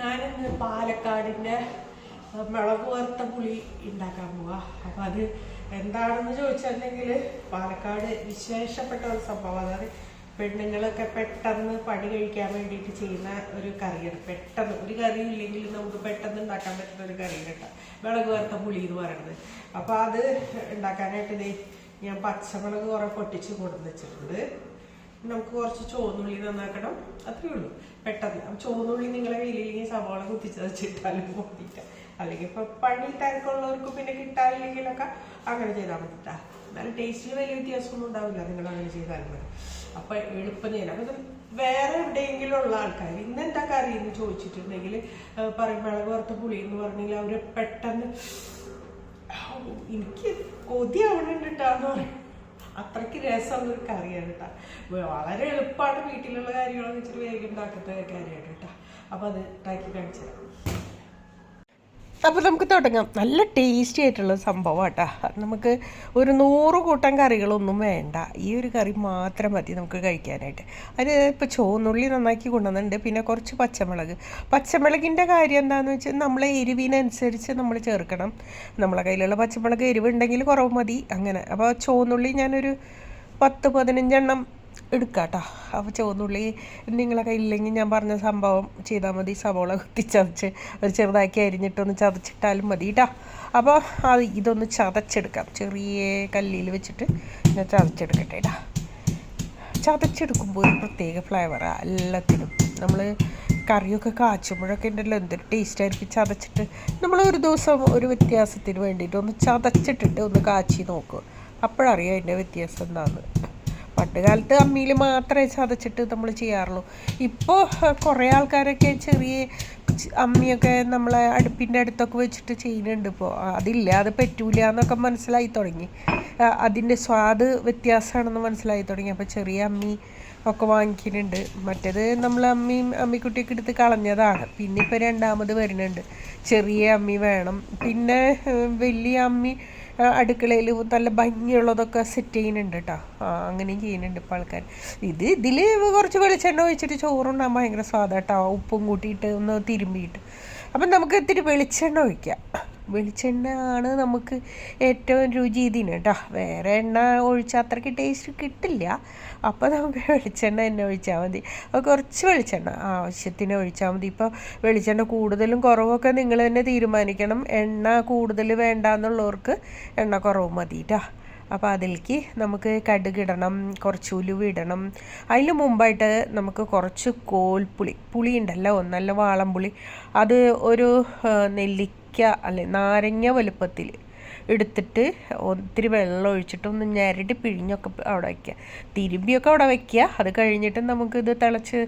ഞാനിന്ന് പാലക്കാടിൻ്റെ മുളക് വറുത്ത പുളി ഉണ്ടാക്കാൻ പോവാ. അപ്പം അത് എന്താണെന്ന് ചോദിച്ചിട്ടുണ്ടെങ്കിൽ പാലക്കാട് വിശേഷപ്പെട്ട ഒരു സംഭവം. അതായത് പെണ്ണുങ്ങളൊക്കെ പെട്ടെന്ന് പണി കഴിക്കാൻ വേണ്ടിയിട്ട് ചെയ്യുന്ന ഒരു കറിയാണ്. പെട്ടെന്ന് ഒരു കറി ഇല്ലെങ്കിൽ നമുക്ക് പെട്ടെന്ന് ഉണ്ടാക്കാൻ പറ്റുന്ന ഒരു കറിയാണ് കേട്ടോ മുളക് വറുത്ത പുളി എന്ന് പറയുന്നത്. അപ്പോൾ അത് ഉണ്ടാക്കാനായിട്ട് ഞാൻ പച്ചമുളക് കുറേ പൊട്ടിച്ച് കൊണ്ടുവന്ന് വെച്ചിട്ടുണ്ട്. നമുക്ക് കുറച്ച് ചുവന്നുള്ളി നന്നാക്കണം, അത്രയേ ഉള്ളൂ. പെട്ടെന്ന് ചുവന്നുള്ളി നിങ്ങളെ കയ്യിലില്ലെങ്കിൽ സവാള കുത്തിച്ച് വെച്ചിട്ടാലും പൊട്ടിയിട്ട്, അല്ലെങ്കിൽ ഇപ്പം പണി തിരക്കുള്ളവർക്ക് പിന്നെ കിട്ടാനില്ലെങ്കിലൊക്കെ അങ്ങനെ ചെയ്താൽ മതിട്ടാ. എന്നാലും ടേസ്റ്റിൽ വലിയ വ്യത്യാസമൊന്നും ഉണ്ടാവില്ല നിങ്ങൾ അങ്ങനെ ചെയ്താൽ മതി. അപ്പം എളുപ്പം ചെയ്യാം. അപ്പം വേറെ എവിടെയെങ്കിലും ഉള്ള ആൾക്കാർ ഇന്നെന്താ കറി എന്ന് ചോദിച്ചിട്ടുണ്ടെങ്കിൽ പറയും മുളക് വറുത്ത പുളി എന്ന് പറഞ്ഞെങ്കിൽ അവർ പെട്ടെന്ന് എനിക്ക് കൊതിയാവണുണ്ട് കേട്ടാന്ന് പറയും. അത്രയ്ക്ക് രസമുള്ള ഒരു കറിയാണ് കേട്ടോ. വളരെ എളുപ്പമാണ്, വീട്ടിലുള്ള കാര്യങ്ങളൊക്കെ ഇച്ചിരി വേഗം ഉണ്ടാക്കുന്ന കാര്യമാണ് കേട്ടോ. അപ്പോൾ അത് ഉണ്ടാക്കി കാണിച്ചു തരാം. അപ്പോൾ നമുക്ക് തുടങ്ങാം. നല്ല ടേസ്റ്റി ആയിട്ടുള്ള സംഭവം കേട്ടോ. നമുക്ക് ഒരു 100 കൂട്ടം കറികളൊന്നും വേണ്ട, ഈ ഒരു കറി മാത്രം മതി നമുക്ക് കഴിക്കാനായിട്ട്. അത് ഇപ്പോൾ ചുവന്നുള്ളി നന്നാക്കി കൊണ്ടുവന്നിട്ടുണ്ട്, പിന്നെ കുറച്ച് പച്ചമുളകിൻ്റെ കാര്യം എന്താണെന്ന് വെച്ചാൽ നമ്മളെ എരിവിനനുസരിച്ച് നമ്മൾ ചേർക്കണം. നമ്മളെ കയ്യിലുള്ള പച്ചമുളക് എരിവുണ്ടെങ്കിൽ കുറവ് മതി അങ്ങനെ. അപ്പോൾ ചുവന്നുള്ളി ഞാനൊരു 10-15 എണ്ണം എടുക്കാം കേട്ടോ. അപ്പോൾ ചുവന്നുള്ളി നിങ്ങളെ കയ്യിലില്ലെങ്കിൽ ഞാൻ പറഞ്ഞ സംഭവം ചെയ്താൽ മതി. സവോള കുത്തിച്ചതച്ച് ഒരു ചെറുതാക്കി അരിഞ്ഞിട്ടൊന്ന് ചതച്ചിട്ടാലും മതി കേട്ടോ. അപ്പോൾ അത് ഇതൊന്ന് ചതച്ചെടുക്കാം. ചെറിയ കല്ലിൽ വെച്ചിട്ട് ഞാൻ ചതച്ചെടുക്കട്ടെ കേട്ടോ. ചതച്ചെടുക്കുമ്പോൾ ഒരു പ്രത്യേക ഫ്ലേവറാണ് എല്ലാത്തിനും. നമ്മൾ കറിയൊക്കെ കാച്ചുമ്പോഴൊക്കെ ഉണ്ടല്ലോ എന്തൊരു ടേസ്റ്റായിരിക്കും. ചതച്ചിട്ട് നമ്മൾ ഒരു ദിവസം ഒരു വ്യത്യാസത്തിന് വേണ്ടിയിട്ട് ഒന്ന് ചതച്ചിട്ടിട്ട് ഒന്ന് കാച്ചി നോക്കുക, അപ്പോഴറിയാം അതിൻ്റെ വ്യത്യാസം എന്താണെന്ന്. പണ്ട് കാലത്ത് അമ്മിയിൽ മാത്രമേ ചതച്ചിട്ട് നമ്മൾ ചെയ്യാറുള്ളൂ. ഇപ്പോൾ കുറേ ആൾക്കാരൊക്കെ ചെറിയ അമ്മിയൊക്കെ നമ്മളെ അടുപ്പിൻ്റെ അടുത്തൊക്കെ വെച്ചിട്ട് ചെയ്യുന്നുണ്ട്. ഇപ്പോൾ അതില്ല, അത് പറ്റൂല എന്നൊക്കെ മനസ്സിലായി തുടങ്ങി. അതിൻ്റെ സ്വാദ് വ്യത്യാസമാണെന്ന് മനസ്സിലായി തുടങ്ങി. അപ്പോൾ ചെറിയ അമ്മി ഒക്കെ വാങ്ങിക്കുന്നുണ്ട്. മറ്റേത് നമ്മൾ അമ്മിക്കുട്ടിയൊക്കെ എടുത്ത് കളഞ്ഞതാണ്. പിന്നെ ഇപ്പോൾ രണ്ടാമത് വരുന്നുണ്ട്, ചെറിയ അമ്മി വേണം. പിന്നെ വലിയ അമ്മി അടുക്കളയിൽ നല്ല ഭംഗിയുള്ളതൊക്കെ സെറ്റ് ചെയ്യുന്നുണ്ട് കേട്ടോ. അങ്ങനെയും ചെയ്യുന്നുണ്ട് ഇപ്പോൾ ആൾക്കാർ. ഇതിൽ കുറച്ച് വെളിച്ചെണ്ണ ഒഴിച്ചിട്ട് ചോറുണ്ടാകാൻ ഭയങ്കര സ്വാദാണ് കേട്ടോ, ഉപ്പും കൂട്ടിയിട്ട് ഒന്ന് തിരുമ്പിയിട്ട്. അപ്പം നമുക്ക് ഇത്തിരി വെളിച്ചെണ്ണ ഒഴിക്കാം. വെളിച്ചെണ്ണ ആണ് നമുക്ക് ഏറ്റവും രുചി ഇതിന് കേട്ടോ. വേറെ എണ്ണ ഒഴിച്ചാൽ അത്രയ്ക്ക് ടേസ്റ്റ് കിട്ടില്ല. അപ്പോൾ നമുക്ക് വെളിച്ചെണ്ണ തന്നെ ഒഴിച്ചാൽ മതി. അപ്പോൾ കുറച്ച് വെളിച്ചെണ്ണ ആവശ്യത്തിന് ഒഴിച്ചാൽ മതി. ഇപ്പോൾ വെളിച്ചെണ്ണ കൂടുതലും കുറവൊക്കെ നിങ്ങൾ തന്നെ തീരുമാനിക്കണം. എണ്ണ കൂടുതൽ വേണ്ടാന്നുള്ളവർക്ക് എണ്ണ കുറവ് മതി കേട്ടോ. അപ്പോൾ അതിലേക്ക് നമുക്ക് കടുകിടണം, കുറച്ച് ഉലുവ ഇടണം. അതിന് മുമ്പായിട്ട് നമുക്ക് കുറച്ച് പുളി ഉണ്ടല്ലോ, നല്ല വാളംപുളി, അത് ഒരു നാരങ്ങ വലുപ്പത്തിൽ എടുത്തിട്ട് ഒത്തിരി വെള്ളം ഒഴിച്ചിട്ട് ഒന്ന് ഞെരടി പിഴിഞ്ഞൊക്കെ അവിടെ വയ്ക്കുക, തിരുമ്പിയൊക്കെ അവിടെ വയ്ക്കുക. അത് കഴിഞ്ഞിട്ട് നമുക്കിത് തിളച്ച്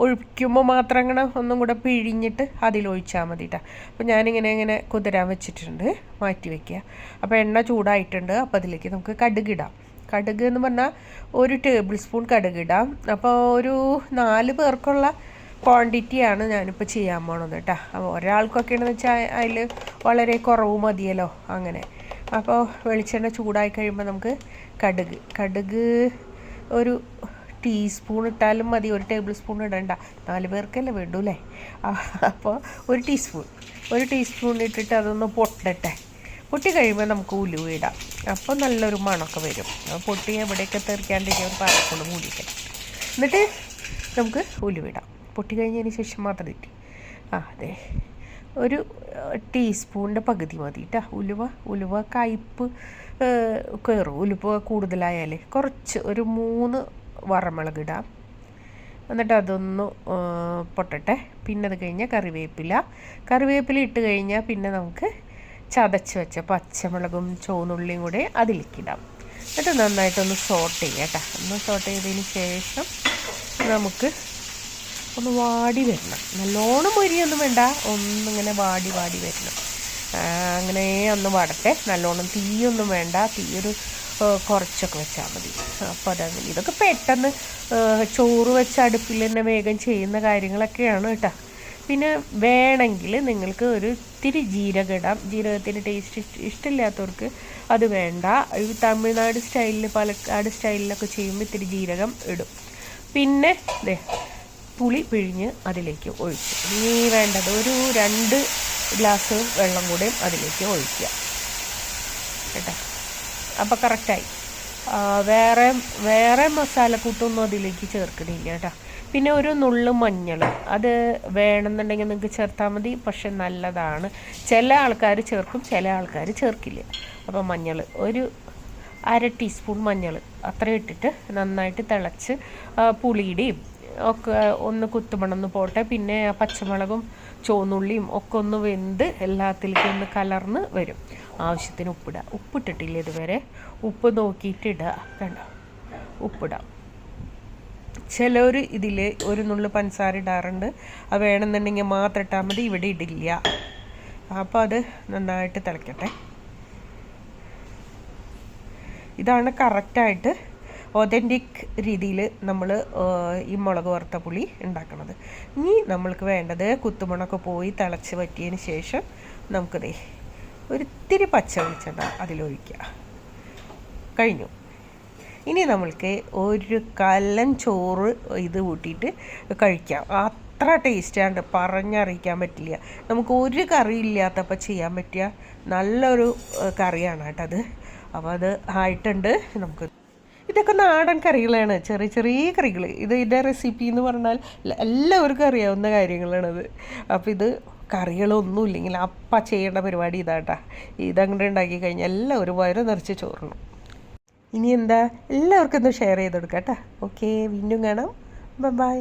ഒഴിക്കുമ്പോൾ മാത്രം അങ്ങനെ ഒന്നും കൂടെ പിഴിഞ്ഞിട്ട് അതിലൊഴിച്ചാൽ മതി കേട്ടോ. അപ്പോൾ ഞാനിങ്ങനെ കുതിരാൻ വെച്ചിട്ടുണ്ട്, മാറ്റി വയ്ക്കുക. അപ്പോൾ എണ്ണ ചൂടായിട്ടുണ്ട്. അപ്പോൾ അതിലേക്ക് നമുക്ക് കടുകിടാം. കടുക് എന്ന് പറഞ്ഞാൽ 1 ടേബിൾ സ്പൂൺ കടുകിടാം. അപ്പോൾ ഒരു 4 പേർക്കുള്ള ക്വാണ്ടിറ്റിയാണ് ഞാനിപ്പോൾ ചെയ്യാൻ പോണത് കേട്ടോ. അപ്പോൾ ഒരാൾക്കൊക്കെയാണെന്ന് വെച്ചാൽ അതിൽ വളരെ കുറവ് മതിയല്ലോ അങ്ങനെ. അപ്പോൾ വെളിച്ചെണ്ണ ചൂടായി കഴിയുമ്പോൾ നമുക്ക് കടുക് ഒരു ടീസ്പൂൺ ഇട്ടാലും മതി, 1 ടേബിൾ സ്പൂൺ ഇടണ്ട, 4 പേർക്കല്ലേ വേണ്ടൂ അല്ലേ. അപ്പോൾ 1 ടീസ്പൂൺ ഇട്ടിട്ട് അതൊന്ന് പൊട്ടി കഴിയുമ്പോൾ നമുക്ക് ഉലുവ ഇടാം. അപ്പോൾ നല്ലൊരു മണമൊക്കെ വരും. പൊട്ടി എവിടെയൊക്കെ തെറിക്കാണ്ടിരിക്കാൻ ഒരു പാലക്കൊണ്ട് മൂടിയിട്ട് എന്നിട്ട് നമുക്ക് ഉലുവ ഇടാം. പൊട്ടി കഴിഞ്ഞതിന് ശേഷം മാത്രം ഇട്ടി. അതെ, ഒരു ടീസ്പൂണിൻ്റെ പകുതി മതി കേട്ടോ. ഉലുവ കയ്പ്പ് കയറും. ഉലുവ കൂടുതലായാൽ കുറച്ച് ഒരു 3 വറമുളക് ഇടാം. എന്നിട്ട് അതൊന്ന് പൊട്ടട്ടെ. പിന്നെ അത് കഴിഞ്ഞാൽ കറിവേപ്പില ഇട്ട് കഴിഞ്ഞാൽ പിന്നെ നമുക്ക് ചതച്ച് വെച്ച പച്ചമുളകും ചുവന്നുള്ളിയും കൂടെ അതിലേക്കിടാം. എന്നിട്ട് നന്നായിട്ടൊന്ന് സോട്ട് ചെയ്യാം കേട്ടോ. ഒന്ന് സോട്ട് ചെയ്തതിന് ശേഷം നമുക്ക് ഒന്ന് വാടി വരണം. നല്ലോണം മൊരിയൊന്നും വേണ്ട, ഒന്നിങ്ങനെ വാടി വരണം. അങ്ങനെ ഒന്ന് വാടട്ടെ. നല്ലോണം തീയൊന്നും വേണ്ട, തീയൊരു കുറച്ചൊക്കെ വെച്ചാൽ മതി. അപ്പോൾ അതങ്ങനെ. ഇതൊക്കെ പെട്ടെന്ന് ചോറ് വെച്ച അടുപ്പിൽ തന്നെ വേഗം ചെയ്യുന്ന കാര്യങ്ങളൊക്കെയാണ് കേട്ടോ. പിന്നെ വേണമെങ്കിൽ നിങ്ങൾക്ക് ഒരു ഇത്തിരി ജീരകം ഇടാം. ജീരകത്തിൻ്റെ ടേസ്റ്റ് ഇഷ്ടമില്ലാത്തവർക്ക് അത് വേണ്ട. ഈ തമിഴ്നാട് സ്റ്റൈലിൽ പാലക്കാട് സ്റ്റൈലിലൊക്കെ ചെയ്യുമ്പോൾ ഇത്തിരി ജീരകം ഇടും. പിന്നെ പുളി പിഴിഞ്ഞ് അതിലേക്ക് ഒഴിച്ചു. ഇനി വേണ്ടത് ഒരു 2 ഗ്ലാസ് വെള്ളം കൂടെ അതിലേക്ക് ഒഴിക്കുക കേട്ടോ. അപ്പോൾ കറക്റ്റായി. വേറെ വേറെ മസാലക്കൂട്ടൊന്നും അതിലേക്ക് ചേർക്കണില്ല കേട്ടോ. പിന്നെ ഒരു നുള്ളു മഞ്ഞൾ, അത് വേണമെന്നുണ്ടെങ്കിൽ നിങ്ങൾക്ക് ചേർത്താൽ മതി, പക്ഷെ നല്ലതാണ്. ചില ആൾക്കാർ ചേർക്കും, ചില ആൾക്കാർ ചേർക്കില്ല. അപ്പോൾ മഞ്ഞൾ ഒരു 1/2 ടീസ്പൂൺ മഞ്ഞൾ അത്ര ഇട്ടിട്ട് നന്നായിട്ട് തിളച്ച് പുളിയുടെയും ഒക്കെ ഒന്ന് കുത്തുമണന്ന് പോട്ടെ. പിന്നെ പച്ചമുളകും ചുവന്നുള്ളിയും ഒക്കെ ഒന്ന് വെന്ത് എല്ലാത്തിലേക്കും ഒന്ന് കലർന്ന് വരും. ആവശ്യത്തിന് ഉപ്പിടുക. ഉപ്പിട്ടിട്ടില്ല ഇതുവരെ, ഉപ്പ് നോക്കിയിട്ട് ഇടുക. കണ്ട, ഉപ്പിടാം. ചിലർ ഇതിൽ ഒരു നുള്ളു പഞ്ചസാര ഇടാറുണ്ട്, അത് വേണമെന്നുണ്ടെങ്കിൽ മാത്രം ഇട്ടാൽ മതി. ഇവിടെ ഇടില്ല. അപ്പോൾ അത് നന്നായിട്ട് തിളയ്ക്കട്ടെ. ഇതാണ് കറക്റ്റായിട്ട് ഒതൻറ്റിക് രീതിയിൽ നമ്മൾ ഈ മുളക് വറുത്ത പുളി ഉണ്ടാക്കുന്നത്. ഇനി നമ്മൾക്ക് വേണ്ടത് കുത്തുമണൊക്കെ പോയി തിളച്ച് വറ്റിയതിന് ശേഷം നമുക്കതേ ഒരിത്തിരി പച്ച വെളിച്ചെണ്ണ അതിലൊഴിക്കുക. കഴിഞ്ഞു. ഇനി നമ്മൾക്ക് ഒരു കലൻ ചോറ് ഇത് കൂട്ടിയിട്ട് കഴിക്കാം. അത്ര ടേസ്റ്റാണ്ട് പറഞ്ഞറിയിക്കാൻ പറ്റില്ല. നമുക്ക് ഒരു കറി ഇല്ലാത്തപ്പോൾ ചെയ്യാൻ പറ്റിയ നല്ലൊരു കറിയാണ് കേട്ടോ അത്. അപ്പോൾ അത് ആയിട്ടുണ്ട്. നമുക്ക് ഇതൊക്കെ നാടൻ കറികളാണ്, ചെറിയ ചെറിയ കറികൾ. ഇതിൻ്റെ റെസിപ്പി എന്ന് പറഞ്ഞാൽ എല്ലാവർക്കും അറിയാവുന്ന കാര്യങ്ങളാണത്. അപ്പോൾ ഇത് കറികളൊന്നും ഇല്ലെങ്കിൽ അപ്പം ചെയ്യേണ്ട പരിപാടി ഇതാട്ടാ. ഇതങ്ങോട്ട് ഉണ്ടാക്കി കഴിഞ്ഞാൽ എല്ലാവരും വയറ് നിറച്ച് ചോറണം. ഇനി എന്താ, എല്ലാവർക്കും ഒന്ന് ഷെയർ ചെയ്ത് കൊടുക്കാം കേട്ടോ. ഓക്കെ, വീണ്ടും കാണാം. ബൈ.